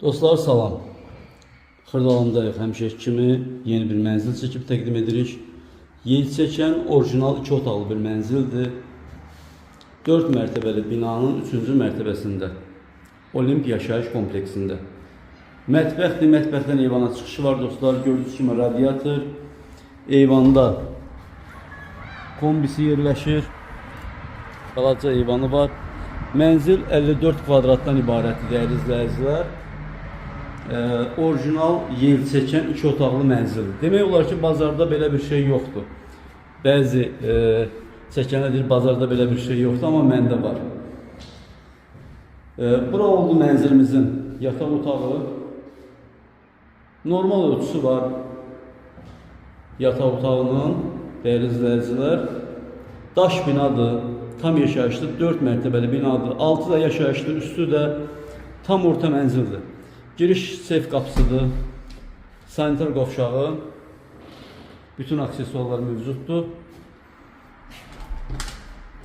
Dostlar salam. Xırdalandayıq. Həmişəki kimi yeni bir mənzil çəkib təqdim edirik. Yel çəkən orijinal 2 otaqlı bir mənzildir. 4 mərtəbəli binanın 3-cü mərtəbəsində. Olimp yaşayış kompleksində. Mətbəxdir. Mətbəxdən eyvana çıxışı var dostlar. Gördüyünüz kimi radiator. Eyvanda kombisi yerləşir. Balaca eyvanı var. Mənzil 54 kvadratdan ibarətdir dəyərli izləyicilər. Orijinal yel çəkən 2 otaqlı mənzildir. Demək olar ki, bazarda belə bir şey yoxdur. Bəzi çəkənlər deyir, bazarda belə bir şey yoxdur, amma məndə var. Bura oldu mənzilimizin yataq otağı. Normal ölçüsü var yataq otağının, dəyərli izləyicilər. Daş binadır, tam yaşayışlı 4 mərtəbəli binadır. Altı da yaşayışlı, üstü də tam orta mənzildir. Giriş seyf qapısıdır, sanitar qovşağı, bütün aksesuarlar mövcuddur.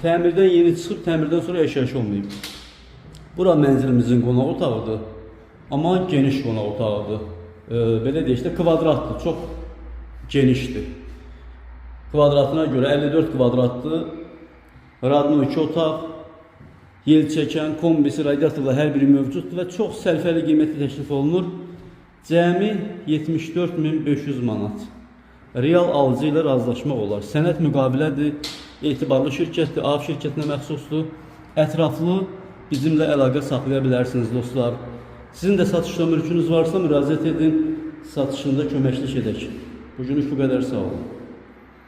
Təmirdən yeni çıxıb, təmirdən sonra yaşayış olmayıb. Bura mənzilimizin qonaq otağıdır, amma geniş qonaq otağıdır. Belə deyək də kvadratdır, çox genişdir. Kvadratına görə 54 kvadratdır, radno 2 otaq. Yel çəkən, kombisi, radiatorla hər biri mövcuddur və çox sərfəli qiyməti təklif olunur. Cəmi 74.500 manat. Real alıcı ilə razılaşmaq olar. Sənəd müqavilədir, etibarlı şirkətdir, AV şirkətinə məxsusdur. Ətraflı bizimlə əlaqə saxlaya bilərsiniz dostlar. Sizin də satışda mülkünüz varsa müraciət edin, satışında köməklik edək. Bugünlük bu qədər, sağ olun.